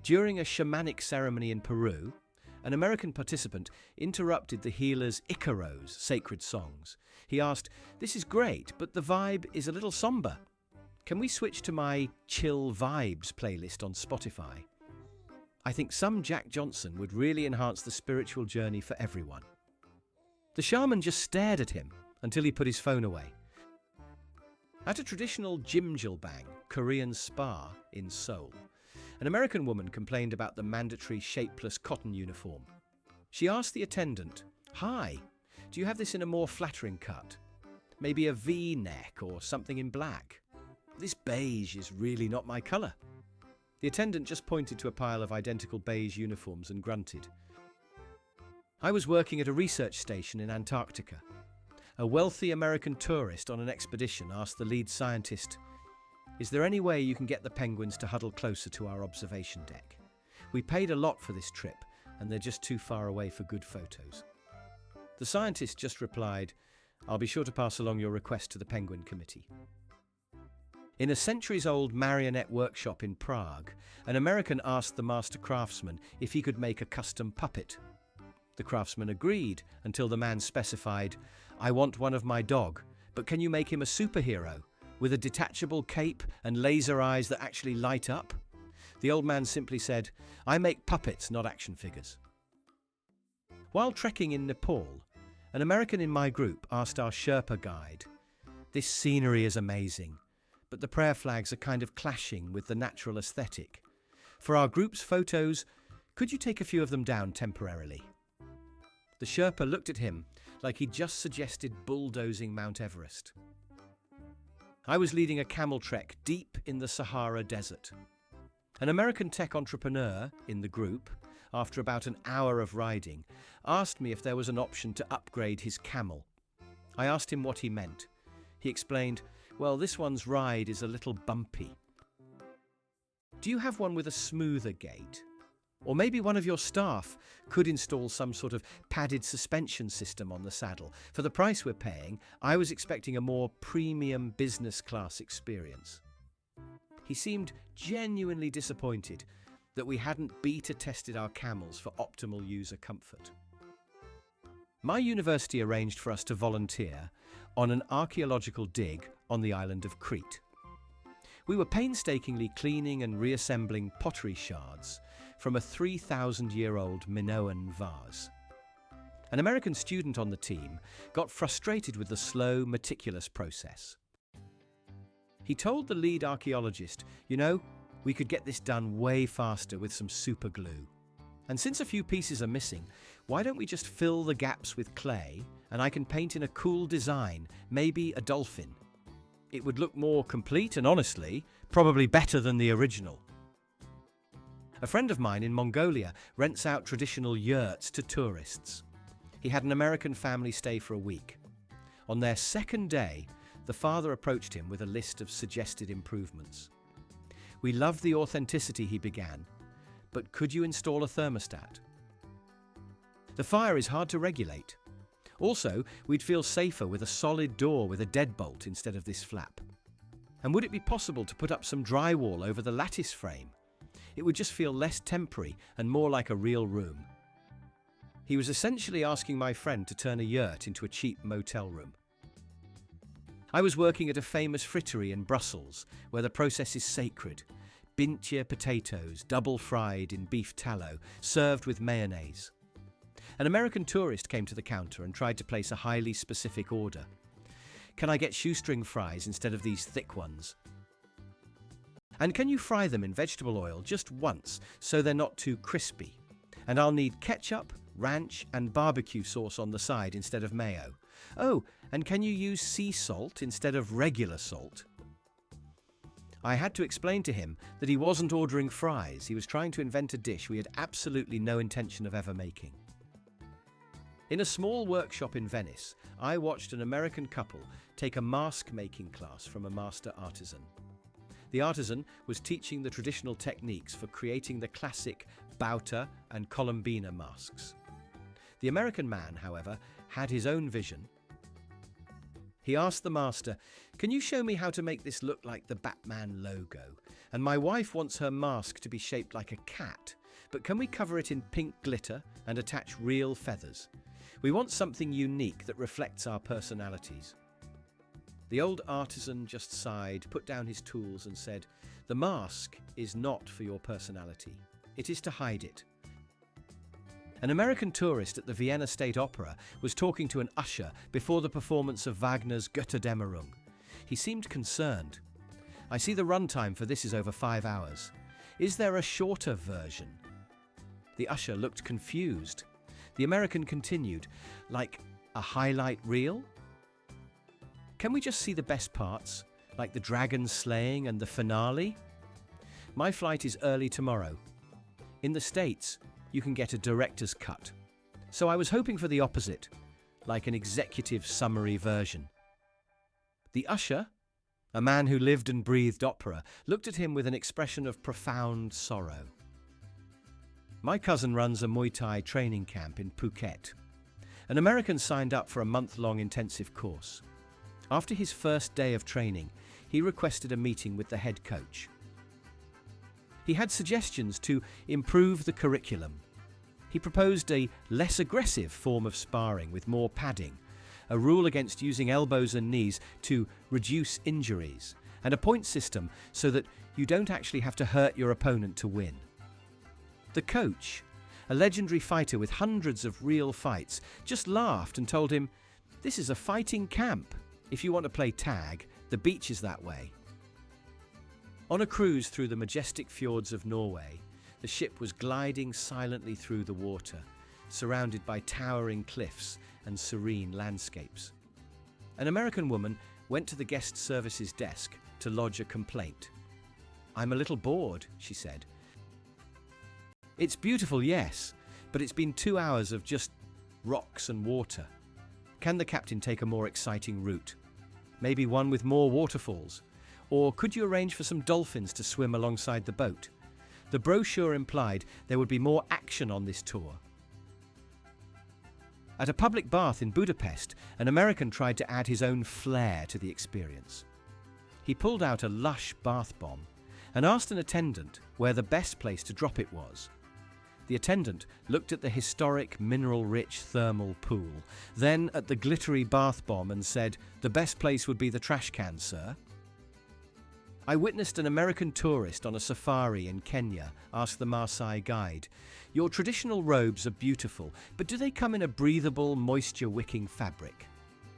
During a shamanic ceremony in Peru, an American participant interrupted the healer's Icaro's sacred songs. He asked, "This is great, but the vibe is a little somber. Can we switch to my Chill Vibes playlist on Spotify?" I think some Jack Johnson would really enhance the spiritual journey for everyone. The shaman just stared at him until he put his phone away. At a traditional Jimjilbang Korean spa in Seoul, an American woman complained about the mandatory shapeless cotton uniform. She asked the attendant, "Hi, do you have this in a more flattering cut? Maybe a V-neck or something in black? This beige is really not my colour." The attendant just pointed to a pile of identical beige uniforms and grunted. I was working at a research station in Antarctica. A wealthy American tourist on an expedition asked the lead scientist, "Is there any way you can get the penguins to huddle closer to our observation deck? We paid a lot for this trip, and they're just too far away for good photos." The scientist just replied, "I'll be sure to pass along your request to the Penguin Committee." In a centuries-old marionette workshop in Prague, an American asked the master craftsman if he could make a custom puppet. The craftsman agreed until the man specified, "I want one of my dog, but can you make him a superhero with a detachable cape and laser eyes that actually light up?" The old man simply said, "I make puppets, not action figures." While trekking in Nepal, an American in my group asked our Sherpa guide, "This scenery is amazing, but the prayer flags are kind of clashing with the natural aesthetic. For our group's photos, could you take a few of them down temporarily?" The Sherpa looked at him like he'd just suggested bulldozing Mount Everest. I was leading a camel trek deep in the Sahara Desert. An American tech entrepreneur in the group, after about an hour of riding, asked me if there was an option to upgrade his camel. I asked him what he meant. He explained, "Well, this one's ride is a little bumpy. Do you have one with a smoother gait? Or maybe one of your staff could install some sort of padded suspension system on the saddle. For the price we're paying, I was expecting a more premium business class experience." He seemed genuinely disappointed that we hadn't beta tested our camels for optimal user comfort. My university arranged for us to volunteer on an archaeological dig on the island of Crete. We were painstakingly cleaning and reassembling pottery shards from a 3,000-year-old Minoan vase. An American student on the team got frustrated with the slow, meticulous process. He told the lead archaeologist, "We could get this done way faster with some super glue. And since a few pieces are missing, why don't we just fill the gaps with clay and I can paint in a cool design, maybe a dolphin? It would look more complete and honestly, probably better than the original." A friend of mine in Mongolia rents out traditional yurts to tourists. He had an American family stay for a week. On their second day, the father approached him with a list of suggested improvements. "We love the authenticity," he began, "but could you install a thermostat? The fire is hard to regulate. Also, we'd feel safer with a solid door with a deadbolt instead of this flap. And would it be possible to put up some drywall over the lattice frame? It would just feel less temporary and more like a real room." He was essentially asking my friend to turn a yurt into a cheap motel room. I was working at a famous frittery in Brussels, where the process is sacred. Bintje potatoes, double fried in beef tallow, served with mayonnaise. An American tourist came to the counter and tried to place a highly specific order. "Can I get shoestring fries instead of these thick ones? And can you fry them in vegetable oil just once so they're not too crispy? And I'll need ketchup, ranch and barbecue sauce on the side instead of mayo. Oh, and can you use sea salt instead of regular salt?" I had to explain to him that he wasn't ordering fries. He was trying to invent a dish we had absolutely no intention of ever making. In a small workshop in Venice, I watched an American couple take a mask-making class from a master artisan. The artisan was teaching the traditional techniques for creating the classic Bauta and Colombina masks. The American man, however, had his own vision. He asked the master, "Can you show me how to make this look like the Batman logo? And my wife wants her mask to be shaped like a cat, but can we cover it in pink glitter and attach real feathers? We want something unique that reflects our personalities." The old artisan just sighed, put down his tools and said, "The mask is not for your personality. It is to hide it." An American tourist at the Vienna State Opera was talking to an usher before the performance of Wagner's Götterdämmerung. He seemed concerned. "I see the runtime for this is over 5 hours. Is there a shorter version?" The usher looked confused. The American continued, "Like a highlight reel? Can we just see the best parts, like the dragon slaying and the finale? My flight is early tomorrow. In the States, you can get a director's cut. So I was hoping for the opposite, like an executive summary version." The usher, a man who lived and breathed opera, looked at him with an expression of profound sorrow. "My cousin runs a Muay Thai training camp in Phuket. An American signed up for a month-long intensive course. After his first day of training, he requested a meeting with the head coach. He had suggestions to improve the curriculum. He proposed a less aggressive form of sparring with more padding, a rule against using elbows and knees to reduce injuries, and a point system so that you don't actually have to hurt your opponent to win. The coach, a legendary fighter with hundreds of real fights, just laughed and told him, "This is a fighting camp. If you want to play tag, the beach is that way." On a cruise through the majestic fjords of Norway, the ship was gliding silently through the water, surrounded by towering cliffs and serene landscapes. An American woman went to the guest services desk to lodge a complaint. "I'm a little bored," she said. "It's beautiful, yes, but it's been 2 hours of just rocks and water. Can the captain take a more exciting route? Maybe one with more waterfalls? Or could you arrange for some dolphins to swim alongside the boat? The brochure implied there would be more action on this tour." At a public bath in Budapest, an American tried to add his own flair to the experience. He pulled out a lush bath bomb and asked an attendant where the best place to drop it was. The attendant looked at the historic, mineral-rich thermal pool, then at the glittery bath bomb and said, "The best place would be the trash can, sir." I witnessed an American tourist on a safari in Kenya ask the Maasai guide, "Your traditional robes are beautiful, but do they come in a breathable, moisture-wicking fabric?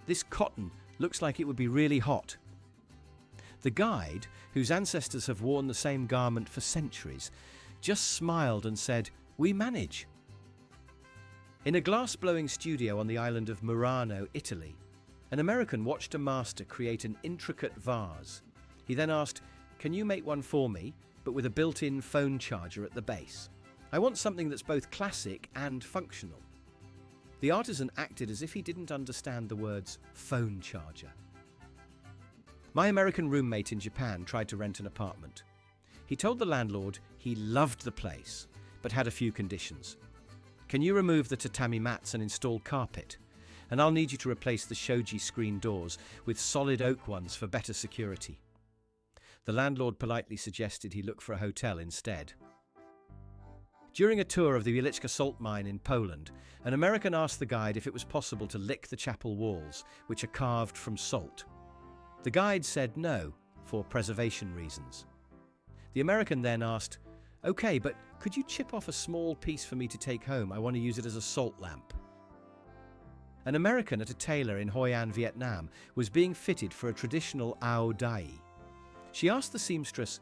This cotton looks like it would be really hot." The guide, whose ancestors have worn the same garment for centuries, just smiled and said, "We manage." In a glass-blowing studio on the island of Murano, Italy, an American watched a master create an intricate vase. He then asked, "Can you make one for me, but with a built-in phone charger at the base? I want something that's both classic and functional." The artisan acted as if he didn't understand the words phone charger. My American roommate in Japan tried to rent an apartment. He told the landlord he loved the place, but had a few conditions. "Can you remove the tatami mats and install carpet? And I'll need you to replace the shoji screen doors with solid oak ones for better security." The landlord politely suggested he look for a hotel instead. During a tour of the Wieliczka salt mine in Poland, an American asked the guide if it was possible to lick the chapel walls, which are carved from salt. The guide said no, for preservation reasons. The American then asked, "Okay, but could you chip off a small piece for me to take home? I want to use it as a salt lamp." An American at a tailor in Hoi An, Vietnam, was being fitted for a traditional ao dai. She asked the seamstress,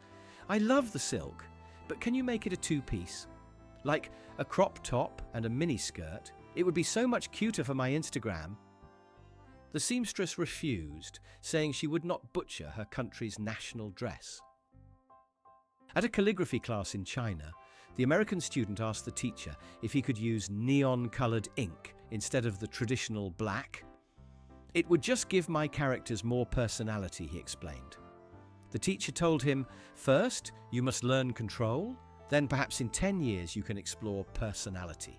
"I love the silk, but can you make it a two-piece? Like a crop top and a mini-skirt? It would be so much cuter for my Instagram." The seamstress refused, saying she would not butcher her country's national dress. At a calligraphy class in China, the American student asked the teacher if he could use neon-coloured ink instead of the traditional black. "It would just give my characters more personality," he explained. The teacher told him, "First, you must learn control, then perhaps in 10 years you can explore personality."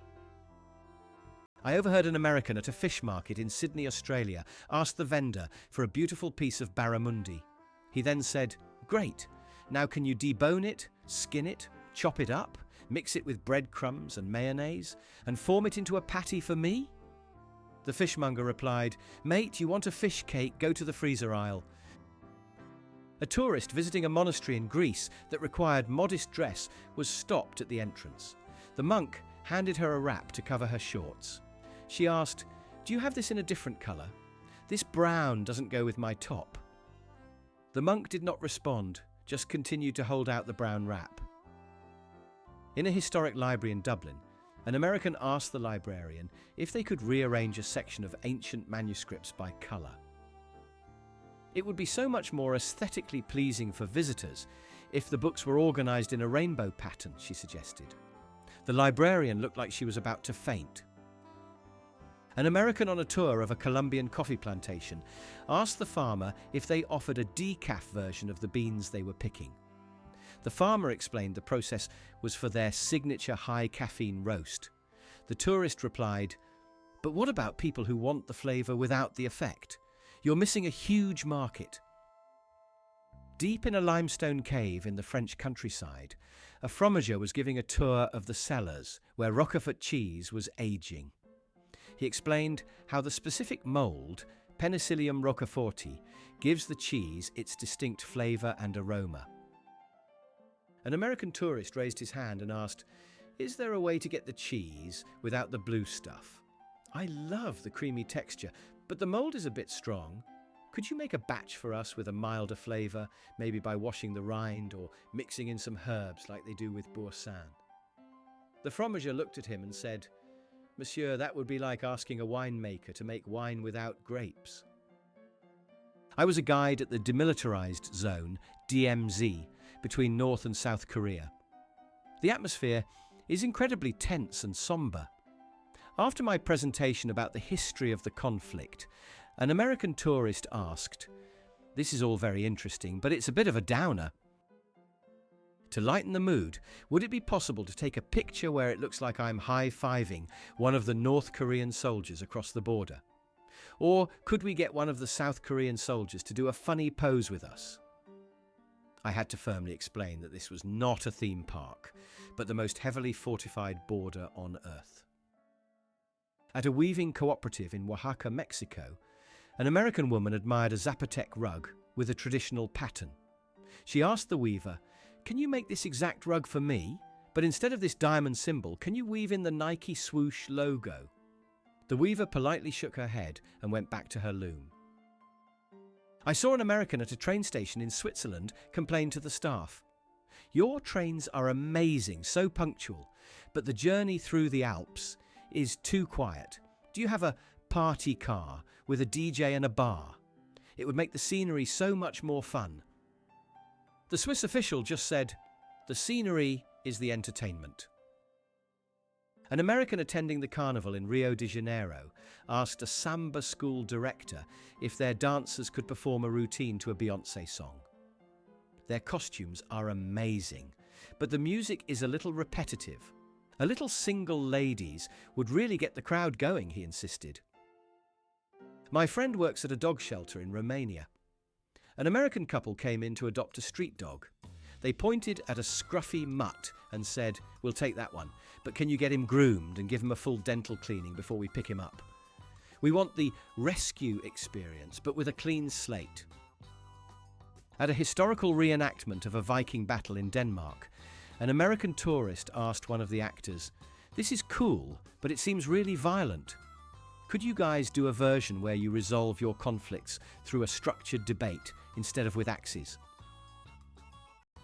I overheard an American at a fish market in Sydney, Australia, ask the vendor for a beautiful piece of barramundi. He then said, "Great, now can you debone it, skin it, chop it up, mix it with breadcrumbs and mayonnaise, and form it into a patty for me?" The fishmonger replied, "Mate, you want a fish cake, go to the freezer aisle." A tourist visiting a monastery in Greece that required modest dress was stopped at the entrance. The monk handed her a wrap to cover her shorts. She asked, "Do you have this in a different colour? This brown doesn't go with my top." The monk did not respond, just continued to hold out the brown wrap. In a historic library in Dublin, an American asked the librarian if they could rearrange a section of ancient manuscripts by colour. It would be so much more aesthetically pleasing for visitors if the books were organised in a rainbow pattern, she suggested. The librarian looked like she was about to faint. An American on a tour of a Colombian coffee plantation asked the farmer if they offered a decaf version of the beans they were picking. The farmer explained the process was for their signature high-caffeine roast. The tourist replied, "But what about people who want the flavour without the effect? You're missing a huge market." Deep in a limestone cave in the French countryside, a fromager was giving a tour of the cellars where Roquefort cheese was aging. He explained how the specific mould, Penicillium roqueforti, gives the cheese its distinct flavour and aroma. An American tourist raised his hand and asked, "Is there a way to get the cheese without the blue stuff? I love the creamy texture, but the mould is a bit strong. Could you make a batch for us with a milder flavour, maybe by washing the rind or mixing in some herbs like they do with boursin?" The fromager looked at him and said, "Monsieur, that would be like asking a winemaker to make wine without grapes." I was a guide at the Demilitarized Zone, DMZ, between North and South Korea. The atmosphere is incredibly tense and somber. After my presentation about the history of the conflict, an American tourist asked, "This is all very interesting, but it's a bit of a downer. To lighten the mood, would it be possible to take a picture where it looks like I'm high-fiving one of the North Korean soldiers across the border? Or could we get one of the South Korean soldiers to do a funny pose with us?" I had to firmly explain that this was not a theme park, but the most heavily fortified border on Earth. At a weaving cooperative in Oaxaca, Mexico, an American woman admired a Zapotec rug with a traditional pattern. She asked the weaver, "Can you make this exact rug for me? But instead of this diamond symbol, can you weave in the Nike swoosh logo?" The weaver politely shook her head and went back to her loom. I saw an American at a train station in Switzerland complain to the staff, "Your trains are amazing, so punctual, but the journey through the Alps is too quiet. Do you have a party car with a DJ and a bar? It would make the scenery so much more fun." The Swiss official just said, "The scenery is the entertainment." An American attending the carnival in Rio de Janeiro asked a samba school director if their dancers could perform a routine to a Beyoncé song. Their costumes are amazing, but the music is a little repetitive. A little single ladies would really get the crowd going, he insisted. My friend works at a dog shelter in Romania. An American couple came in to adopt a street dog. They pointed at a scruffy mutt and said, "We'll take that one, but can you get him groomed and give him a full dental cleaning before we pick him up? We want the rescue experience, but with a clean slate." At a historical reenactment of a Viking battle in Denmark, an American tourist asked one of the actors, "This is cool, but it seems really violent. Could you guys do a version where you resolve your conflicts through a structured debate instead of with axes?"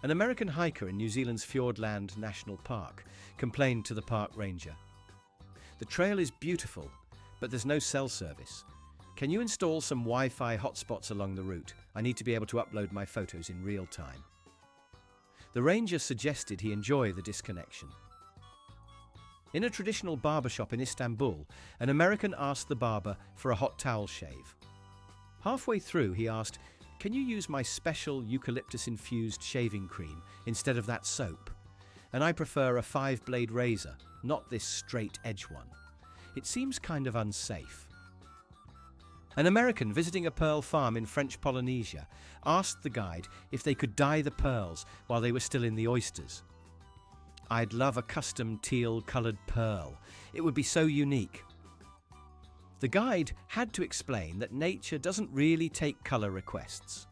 An American hiker in New Zealand's Fiordland National Park complained to the park ranger, "The trail is beautiful, but there's no cell service. Can you install some Wi-Fi hotspots along the route? I need to be able to upload my photos in real time." The ranger suggested he enjoy the disconnection. In a traditional barbershop in Istanbul, an American asked the barber for a hot towel shave. Halfway through, he asked, "Can you use my special eucalyptus-infused shaving cream instead of that soap? And I prefer a 5-blade razor, not this straight-edge one. It seems kind of unsafe. An American visiting a pearl farm in French Polynesia asked the guide if they could dye the pearls while they were still in the oysters. "I'd love a custom teal-coloured pearl. It would be so unique." The guide had to explain that nature doesn't really take colour requests.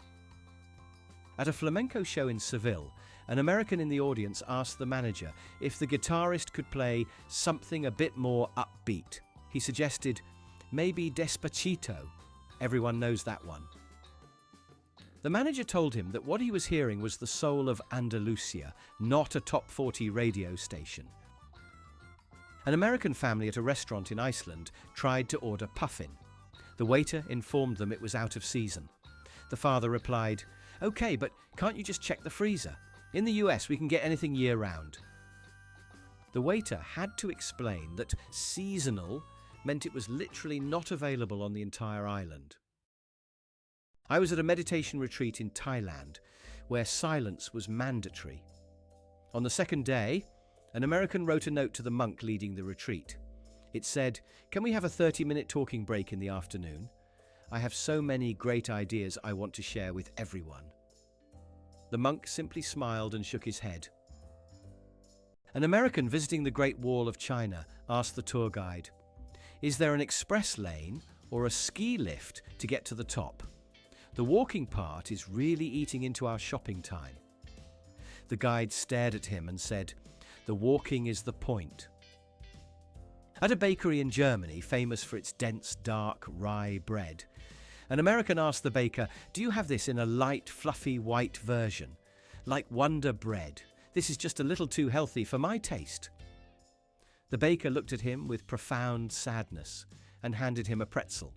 At a flamenco show in Seville, an American in the audience asked the manager if the guitarist could play something a bit more upbeat. He suggested, "Maybe Despacito. Everyone knows that one." The manager told him that what he was hearing was the soul of Andalusia, not a top 40 radio station. An American family at a restaurant in Iceland tried to order puffin. The waiter informed them it was out of season. The father replied, "Okay, but can't you just check the freezer? In the US, we can get anything year-round." The waiter had to explain that seasonal meant it was literally not available on the entire island. I was at a meditation retreat in Thailand, where silence was mandatory. On the second day, an American wrote a note to the monk leading the retreat. It said, "Can we have a 30-minute talking break in the afternoon? I have so many great ideas I want to share with everyone." The monk simply smiled and shook his head. An American visiting the Great Wall of China asked the tour guide, "Is there an express lane or a ski lift to get to the top? The walking part is really eating into our shopping time." The guide stared at him and said, "The walking is the point." At a bakery in Germany, famous for its dense, dark rye bread, an American asked the baker, "Do you have this in a light, fluffy, white version? Like Wonder Bread. This is just a little too healthy for my taste." The baker looked at him with profound sadness and handed him a pretzel.